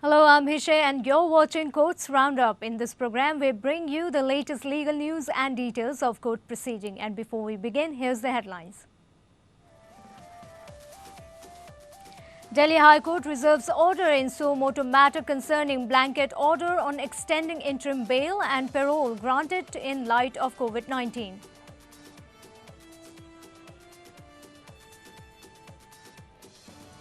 Hello, I'm Hishay and you're watching Courts Roundup. In this program, we bring you the latest legal news and details of court proceeding. And before we begin, here's the headlines. Delhi High Court reserves order in suo moto matter concerning blanket order on extending interim bail and parole granted in light of COVID-19.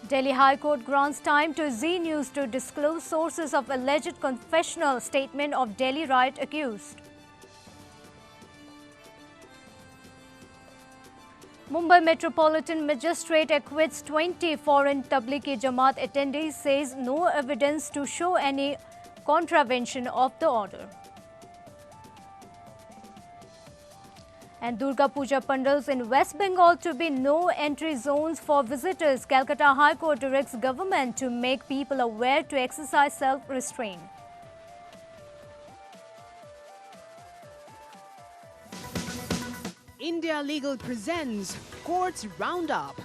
Delhi High Court grants time to Zee News to disclose sources of alleged confessional statement of Delhi riot accused. Mumbai Metropolitan Magistrate acquits 20 foreign Tablighi Jamaat attendees, says no evidence to show any contravention of the order. And Durga Puja pandals in West Bengal to be no entry zones for visitors. Calcutta High Court directs government to make people aware to exercise self-restraint. India Legal presents Courts Roundup.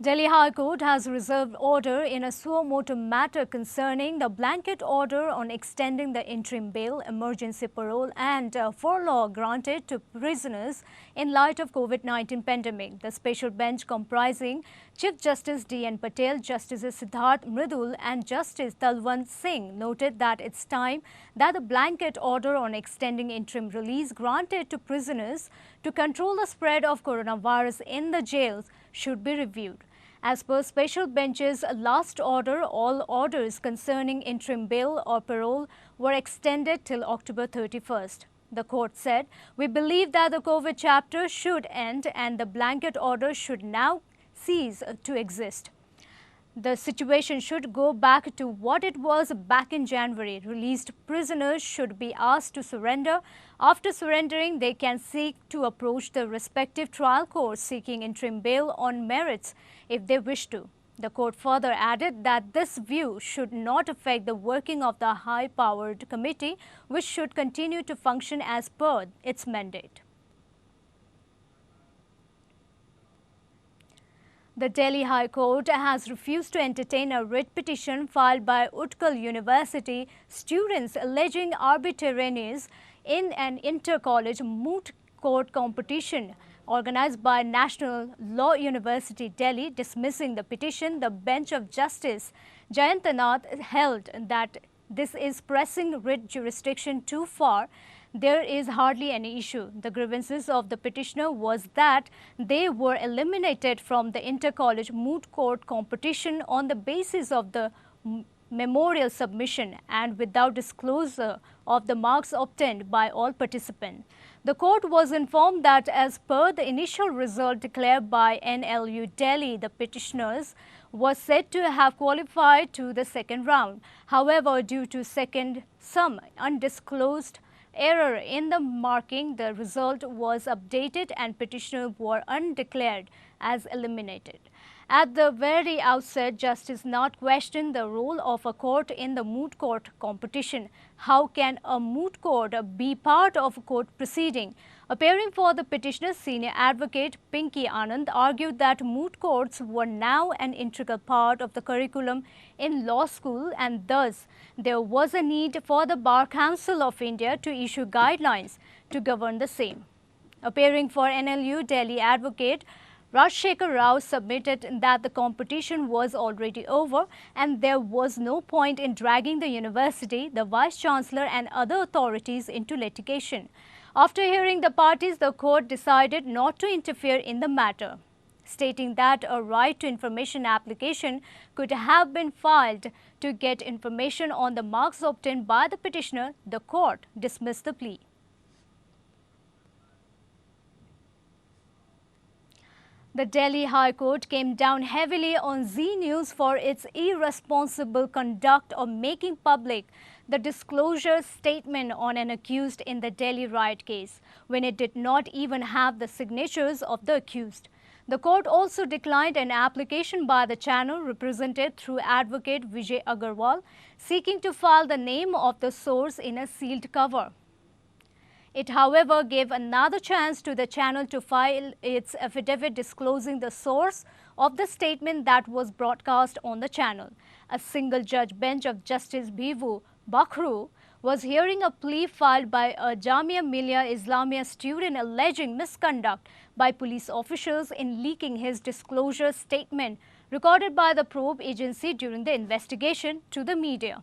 Delhi High Court has reserved order in a suo moto matter concerning the blanket order on extending the interim bail, emergency parole and furlough granted to prisoners in light of COVID-19 pandemic. The special bench comprising Chief Justice D.N. Patel, Justices Siddharth Mridul and Justice Talwant Singh noted that it's time that the blanket order on extending interim release granted to prisoners to control the spread of coronavirus in the jails should be reviewed. As per special bench's last order, all orders concerning interim bail or parole were extended till October 31st. The court said, "We believe that the COVID chapter should end and the blanket order should now cease to exist. The situation should go back to what it was back in January. Released prisoners should be asked to surrender. After surrendering, they can seek to approach the respective trial courts seeking interim bail on merits if they wish to." The court further added that this view should not affect the working of the high-powered committee, which should continue to function as per its mandate. The Delhi High Court has refused to entertain a writ petition filed by Utkal University students alleging arbitrariness in an inter-college moot court competition organized by National Law University Delhi. Dismissing the petition, the bench of Justice Jayantanath held that this is pressing writ jurisdiction too far. There is hardly any issue. The grievances of the petitioner was that they were eliminated from the inter-college moot court competition on the basis of the memorial submission and without disclosure of the marks obtained by all participants. The court was informed that as per the initial result declared by NLU Delhi, the petitioners was said to have qualified to the second round. However, due to some undisclosed error in the marking, the result was updated and petitioners were undeclared as eliminated. At the very outset, Justice not questioned the role of a court in the moot court competition. How can a moot court be part of a court proceeding? Appearing for the petitioner's senior advocate Pinky Anand argued that moot courts were now an integral part of the curriculum in law school and thus there was a need for the Bar Council of India to issue guidelines to govern the same. Appearing for NLU Delhi advocate Rajshekhar Rao submitted that the competition was already over and there was no point in dragging the university, the Vice-Chancellor and other authorities into litigation. After hearing the parties, the court decided not to interfere in the matter, stating that a right to information application could have been filed to get information on the marks obtained by the petitioner. The court dismissed the plea. The Delhi High Court came down heavily on Zee News for its irresponsible conduct of making public the disclosure statement on an accused in the Delhi riot case when it did not even have the signatures of the accused. The court also declined an application by the channel represented through advocate Vijay Agarwal, seeking to file the name of the source in a sealed cover. It, however, gave another chance to the channel to file its affidavit disclosing the source of the statement that was broadcast on the channel. A single-judge bench of Justice Bhivu Bakhru was hearing a plea filed by a Jamia Millia Islamia student alleging misconduct by police officials in leaking his disclosure statement recorded by the probe agency during the investigation to the media.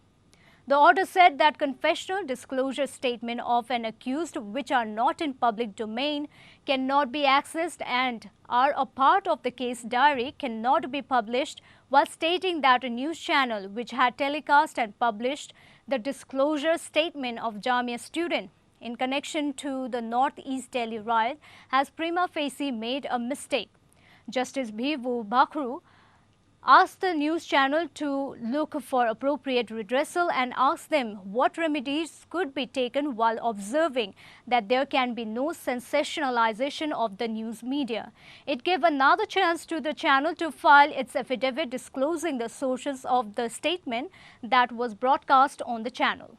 The order said that confessional disclosure statement of an accused which are not in public domain cannot be accessed and are a part of the case diary cannot be published, while stating that a news channel which had telecast and published the disclosure statement of Jamia student in connection to the Northeast Delhi riot has prima facie made a mistake. Justice Bhivu Bakhru asked the news channel to look for appropriate redressal and asked them what remedies could be taken while observing that there can be no sensationalization of the news media. It gave another chance to the channel to file its affidavit disclosing the sources of the statement that was broadcast on the channel.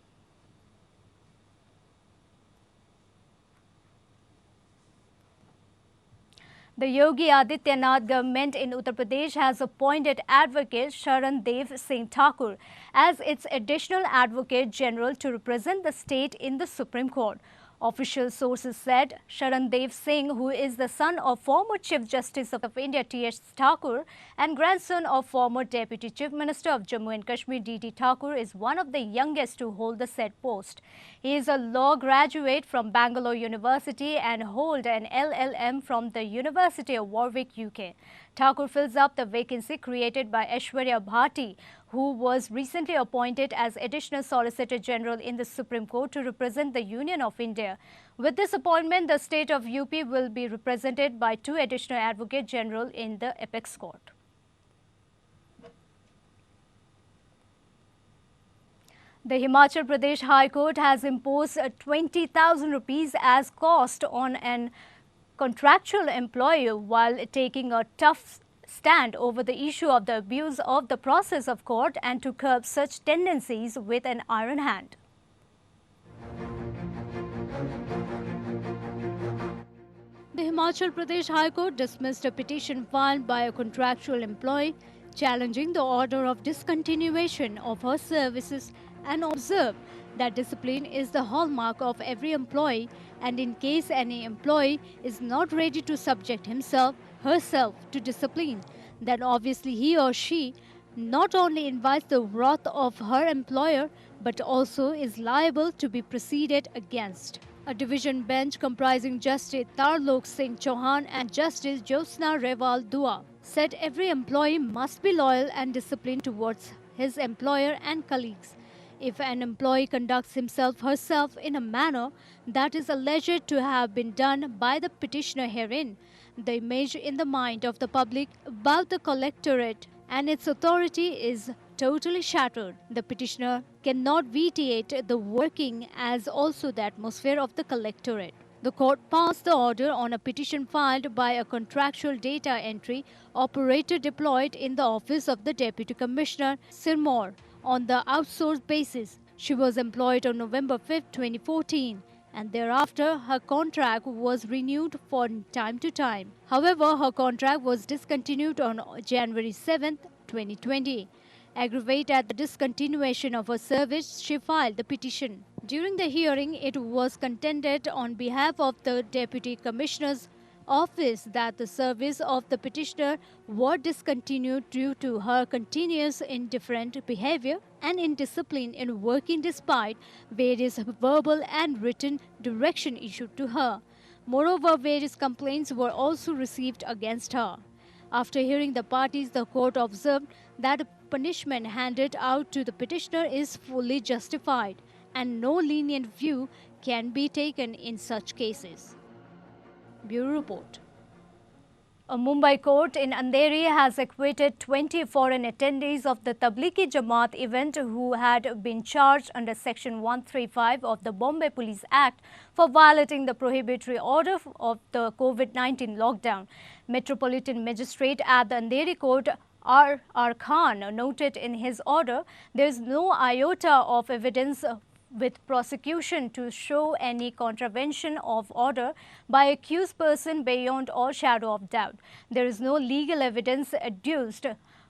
The Yogi Adityanath government in Uttar Pradesh has appointed advocate Sharan Dev Singh Thakur as its additional advocate general to represent the state in the Supreme Court. Official sources said Sharan Dev Singh, who is the son of former Chief Justice of India T.S. Thakur and grandson of former Deputy Chief Minister of Jammu and Kashmir D.D. Thakur, is one of the youngest to hold the said post. He is a law graduate from Bangalore University and holds an LLM from the University of Warwick, UK. Thakur fills up the vacancy created by Aishwarya Bhati, who was recently appointed as Additional Solicitor General in the Supreme Court to represent the Union of India. With this appointment, the state of UP will be represented by 2 additional Advocate General in the Apex Court. The Himachal Pradesh High Court has imposed 20,000 rupees as cost on an contractual employee while taking a tough stand over the issue of the abuse of the process of court and to curb such tendencies with an iron hand. The Himachal Pradesh High Court dismissed a petition filed by a contractual employee challenging the order of discontinuation of her services and observed that discipline is the hallmark of every employee, and in case any employee is not ready to subject herself to discipline, then obviously he or she not only invites the wrath of her employer but also is liable to be proceeded against. A division bench comprising Justice Tarlok Singh Chauhan and Justice Jyotsna Reval Dua said every employee must be loyal and disciplined towards his employer and colleagues. If an employee conducts herself in a manner that is alleged to have been done by the petitioner herein, the image in the mind of the public about the collectorate and its authority is totally shattered. The petitioner cannot vitiate the working as also the atmosphere of the collectorate. The court passed the order on a petition filed by a contractual data entry operator deployed in the office of the Deputy Commissioner, Sirmaur, on the outsourced basis. She was employed on November 5, 2014, and thereafter her contract was renewed from time to time. However, her contract was discontinued on January 7, 2020. Aggravated at the discontinuation of her service, she filed the petition. During the hearing, it was contended on behalf of the Deputy Commissioner's office that the service of the petitioner were discontinued due to her continuous indifferent behavior and indiscipline in working despite various verbal and written direction issued to her. Moreover, various complaints were also received against her. After hearing the parties, the court observed that the punishment handed out to the petitioner is fully justified and no lenient view can be taken in such cases. Bureau Report. A Mumbai court in Andheri has acquitted 20 foreign attendees of the Tablighi Jamaat event who had been charged under Section 135 of the Bombay Police Act for violating the prohibitory order of the COVID-19 lockdown. Metropolitan Magistrate at the Andheri Court R. Khan noted in his order, there is no iota of evidence with prosecution to show any contravention of order by accused person beyond all shadow of doubt. There is no legal evidence adduced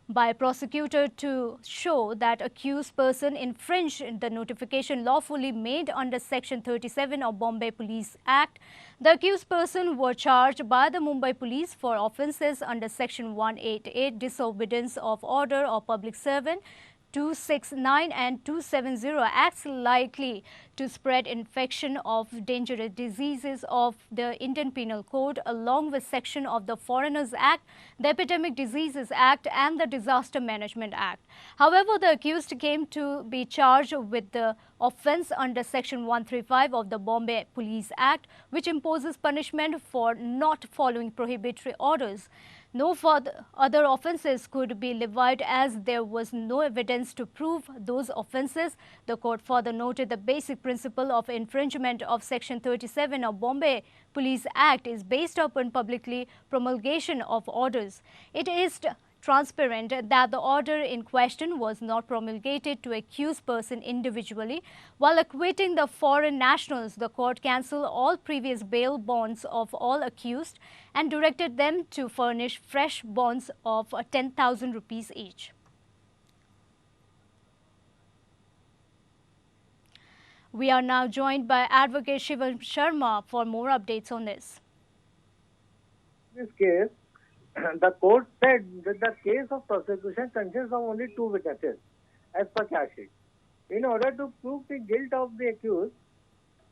by prosecutor to show that accused person infringed the notification lawfully made under Section 37 of Bombay Police Act. The accused person were charged by the Mumbai Police for offences under Section 188, disobedience of order or public servant, 269 and 270 acts likely to spread infection of dangerous diseases of the Indian Penal Code, along with section of the Foreigners Act, the Epidemic Diseases Act and the Disaster Management Act. However, the accused came to be charged with the offence under Section 135 of the Bombay Police Act, which imposes punishment for not following prohibitory orders. No further other offences could be levied as there was no evidence to prove those offences. The court further noted the basic principle of infringement of Section 37 of Bombay Police Act is based upon publicly promulgation of orders. It is transparent that the order in question was not promulgated to accused person individually. While acquitting the foreign nationals, the court cancelled all previous bail bonds of all accused and directed them to furnish fresh bonds of 10,000 rupees each. We are now joined by Advocate Shivam Sharma for more updates on this. This case, the court said that the case of prosecution consists of only two witnesses as per charge sheet. In order to prove the guilt of the accused,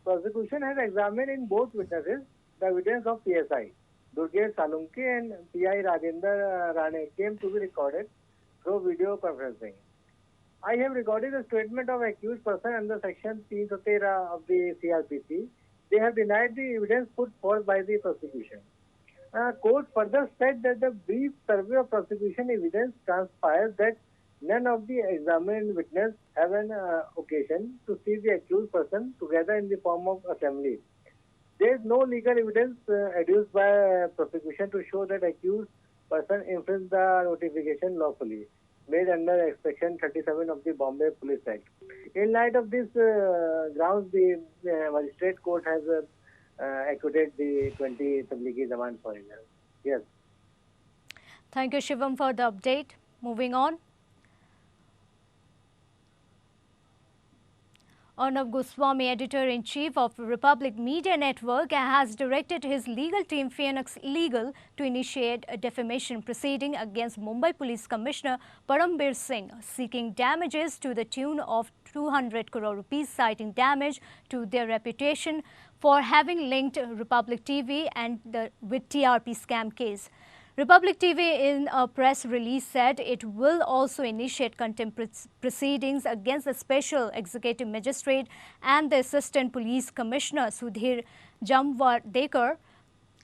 prosecution has examined in both witnesses the evidence of PSI. Durga Salunke and PI Rajendra Rane came to be recorded through video conferencing. I have recorded the statement of accused person under section 313 of the CRPC. They have denied the evidence put forth by the prosecution. Court further said that the brief survey of prosecution evidence transpires that none of the examined witnesses have an occasion to see the accused person together in the form of assembly. There is no legal evidence adduced by prosecution to show that accused person infringed the notification lawfully made under Section 37 of the Bombay Police Act. In light of this grounds, the magistrate court has acquitted the 20 Tablighi Jamaat foreigners. Yes. Thank you, Shivam, for the update. Moving on. Arnav Goswami, editor-in-chief of Republic Media Network, has directed his legal team Phoenix Legal to initiate a defamation proceeding against Mumbai Police Commissioner Parambir Singh, seeking damages to the tune of 200 crore rupees, citing damage to their reputation for having linked Republic TV with TRP scam case. Republic TV in a press release said it will also initiate contempt proceedings against the Special Executive Magistrate and the Assistant Police Commissioner Sudhir Jamwardekar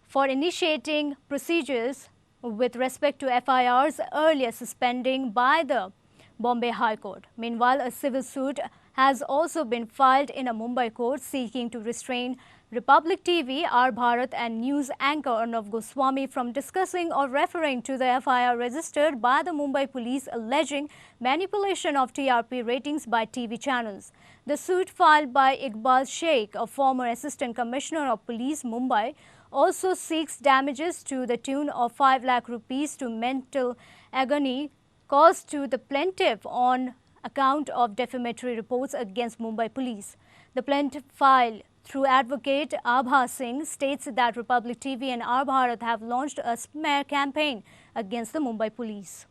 for initiating procedures with respect to FIRs earlier suspending by the Bombay High Court. Meanwhile, a civil suit has also been filed in a Mumbai court seeking to restrain Republic TV, R Bharat and news anchor Arnav Goswami from discussing or referring to the FIR registered by the Mumbai police alleging manipulation of TRP ratings by TV channels. The suit filed by Iqbal Sheikh, a former Assistant Commissioner of Police Mumbai, also seeks damages to the tune of 5 lakh rupees to mental agony caused to the plaintiff on account of defamatory reports against Mumbai police. The plaintiff filed through advocate Abha Singh states that Republic TV and R Bharat have launched a smear campaign against the Mumbai police.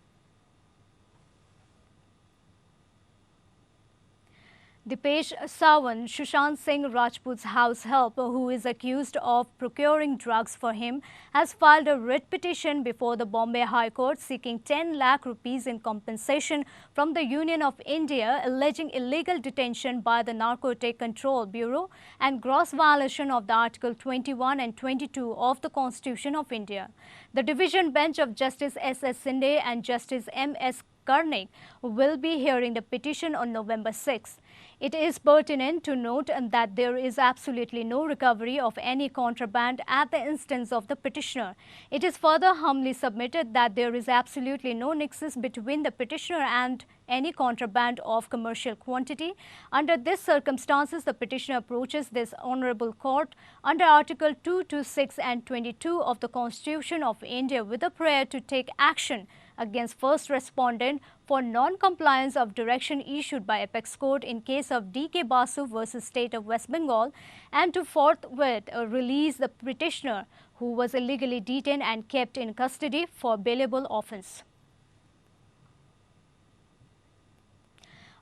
Dipesh Sawant, Sushant Singh Rajput's house help, who is accused of procuring drugs for him, has filed a writ petition before the Bombay High Court seeking 10 lakh rupees in compensation from the Union of India, alleging illegal detention by the Narcotic Control Bureau and gross violation of the Article 21 and 22 of the Constitution of India. The division bench of Justice S.S. Sinde and Justice M.S. Karnik will be hearing the petition on November 6. It is pertinent to note that there is absolutely no recovery of any contraband at the instance of the petitioner. It is further humbly submitted that there is absolutely no nexus between the petitioner and any contraband of commercial quantity. Under these circumstances, the petitioner approaches this honourable court under Article 226 and 22 of the Constitution of India with a prayer to take action against first respondent for non-compliance of direction issued by Apex Court in case of D.K. Basu versus State of West Bengal, and to forthwith release the petitioner who was illegally detained and kept in custody for bailable offence.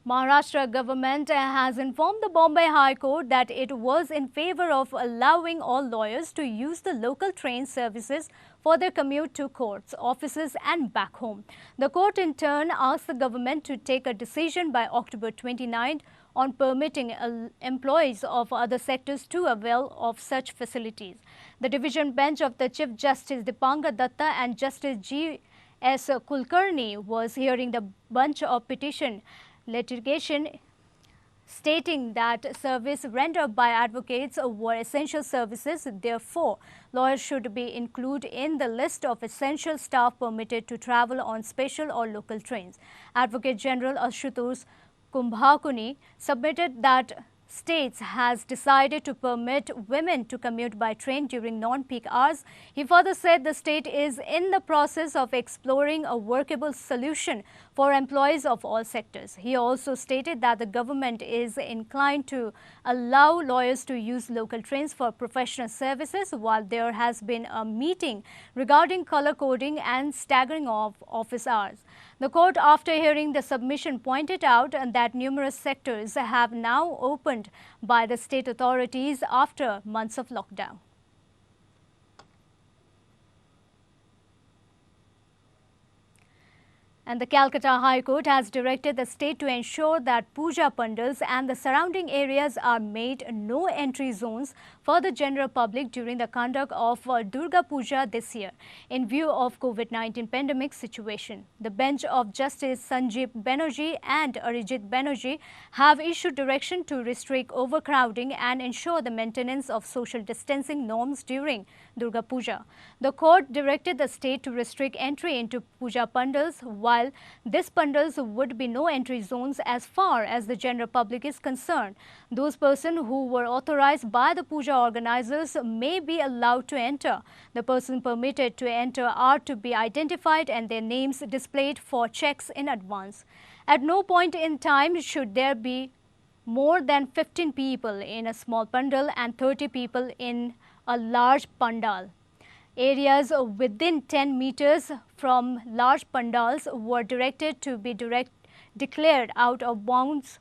Maharashtra government has informed the Bombay High Court that it was in favour of allowing all lawyers to use the local train services for their commute to courts, offices and back home. The court in turn asked the government to take a decision by October 29 on permitting employees of other sectors to avail of such facilities. The division bench of the Chief Justice Dipanga Datta and Justice G.S. Kulkarni was hearing the bunch of petition litigation stating that service rendered by advocates were essential services. Therefore, lawyers should be included in the list of essential staff permitted to travel on special or local trains. Advocate General Ashutosh Kumbhakuni submitted that states has decided to permit women to commute by train during non-peak hours. He further said the state is in the process of exploring a workable solution for employees of all sectors. He also stated that the government is inclined to allow lawyers to use local trains for professional services, while there has been a meeting regarding color coding and staggering of office hours. The court, after hearing the submission, pointed out that numerous sectors have now opened by the state authorities after months of lockdown. And the Calcutta High Court has directed the state to ensure that puja pandals and the surrounding areas are made no entry zones for the general public during the conduct of Durga Puja this year, in view of COVID-19 pandemic situation. The bench of Justice Sanjeev Banerjee and Arijit Banerjee have issued direction to restrict overcrowding and ensure the maintenance of social distancing norms during Durga Puja. The court directed the state to restrict entry into puja pandals, while these pandals would be no entry zones as far as the general public is concerned. Those persons who were authorized by the puja organizers may be allowed to enter. The persons permitted to enter are to be identified and their names displayed for checks in advance. At no point in time should there be more than 15 people in a small pandal and 30 people in a large pandal. Areas within 10 meters from large pandals were directed to be declared out of bounds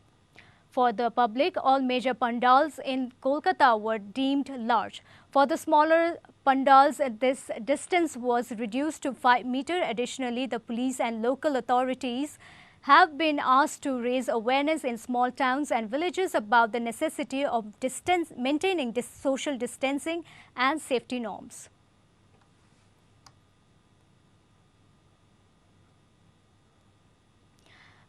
for the public. All major pandals in Kolkata were deemed large. For the smaller pandals, this distance was reduced to 5 meters. Additionally, the police and local authorities have been asked to raise awareness in small towns and villages about the necessity of maintaining social distancing and safety norms.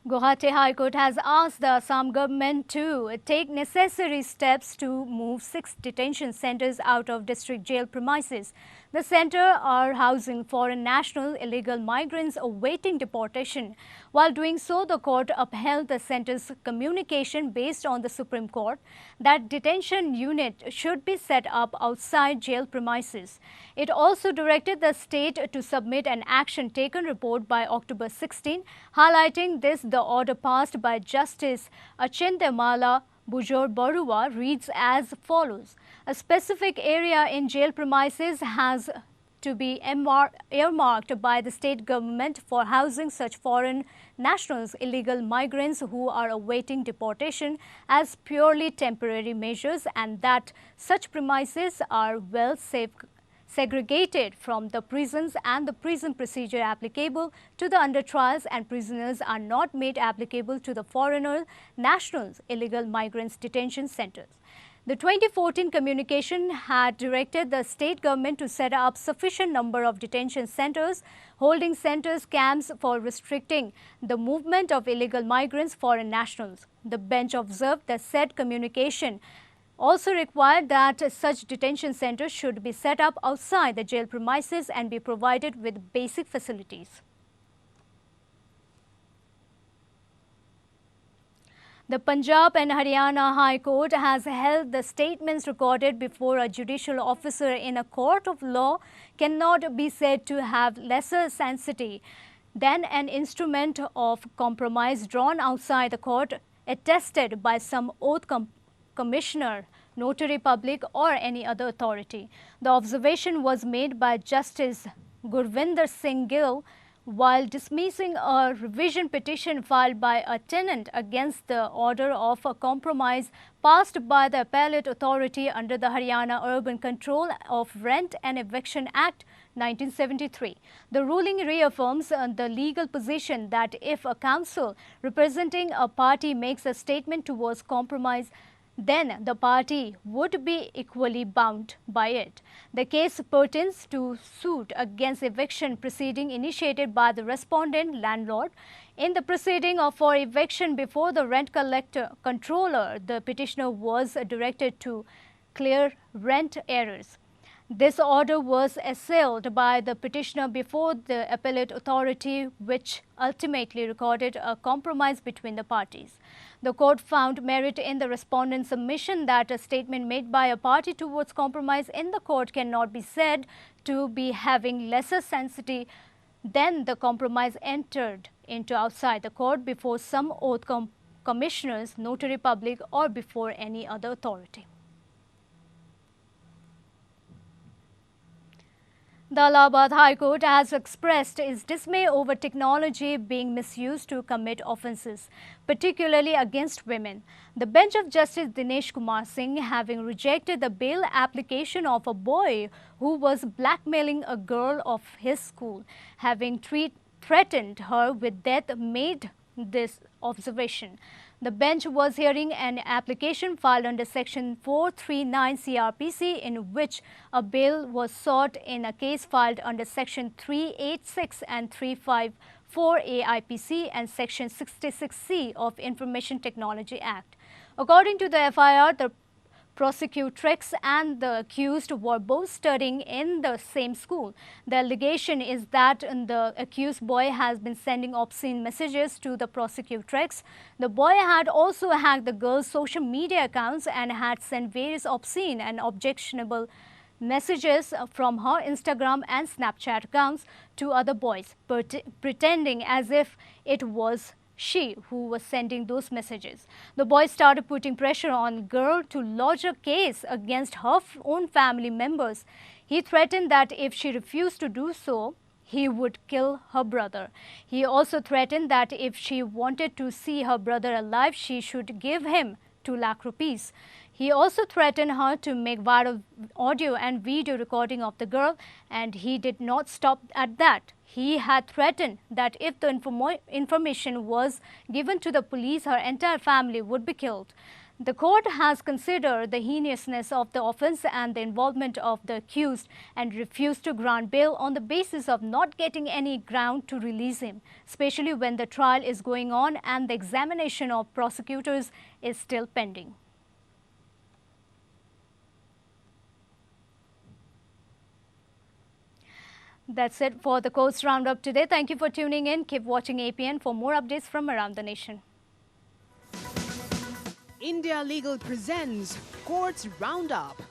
Guwahati High Court has asked the Assam government to take necessary steps to move 6 detention centres out of district jail premises. The centres are housing foreign national illegal migrants awaiting deportation. While doing so, the court upheld the centre's communication based on the Supreme Court that detention unit should be set up outside jail premises. It also directed the state to submit an action taken report by October 16, highlighting this. The order passed by Justice Achindamala Bujor Barua reads as follows. A specific area in jail premises has to be earmarked by the state government for housing such foreign nationals, illegal migrants who are awaiting deportation as purely temporary measures, and that such premises are well segregated from the prisons and the prison procedure applicable to the under trials, and prisoners are not made applicable to the foreigner nationals illegal migrants detention centers. The 2014 communication had directed the state government to set up sufficient number of detention centers, holding centers camps for restricting the movement of illegal migrants, foreign nationals. The bench observed that said communication also required that such detention centers should be set up outside the jail premises and be provided with basic facilities. The Punjab and Haryana High Court has held the statements recorded before a judicial officer in a court of law cannot be said to have lesser sanctity than an instrument of compromise drawn outside the court, attested by some oath commissioner, notary public or any other authority. The observation was made by Justice Gurvinder Singh Gill while dismissing a revision petition filed by a tenant against the order of a compromise passed by the appellate authority under the Haryana Urban Control of Rent and Eviction Act 1973. The ruling reaffirms the legal position that if a counsel representing a party makes a statement towards compromise, then the party would be equally bound by it. The case pertains to suit against eviction proceeding initiated by the respondent landlord. In the proceeding for eviction before the rent controller, the petitioner was directed to clear rent errors. This order was assailed by the petitioner before the appellate authority, which ultimately recorded a compromise between the parties. The court found merit in the respondent's submission that a statement made by a party towards compromise in the court cannot be said to be having lesser sanctity than the compromise entered into outside the court before some oath commissioners, notary public or before any other authority. The Allahabad High Court has expressed its dismay over technology being misused to commit offences, particularly against women. The bench of Justice Dinesh Kumar Singh, having rejected the bail application of a boy who was blackmailing a girl of his school, having threatened her with death, made this observation. The bench was hearing an application filed under Section 439 CRPC in which a bail was sought in a case filed under Section 386 and 354 AIPC and Section 66C of Information Technology Act. According to the FIR, the prosecutrix and the accused were both studying in the same school. The allegation is that the accused boy has been sending obscene messages to the prosecutrix. The boy had also hacked the girl's social media accounts and had sent various obscene and objectionable messages from her Instagram and Snapchat accounts to other boys, pretending as if it was she who was sending those messages. The boy started putting pressure on the girl to lodge a case against her own family members. He threatened that if she refused to do so, he would kill her brother. He also threatened that if she wanted to see her brother alive, she should give him 2 lakh rupees. He also threatened her to make viral audio and video recording of the girl, and he did not stop at that. He had threatened that if the information was given to the police, her entire family would be killed. The court has considered the heinousness of the offence and the involvement of the accused and refused to grant bail on the basis of not getting any ground to release him, especially when the trial is going on and the examination of prosecutors is still pending. That's it for the Courts Roundup today. Thank you for tuning in. Keep watching APN for more updates from around the nation. India Legal presents Courts Roundup.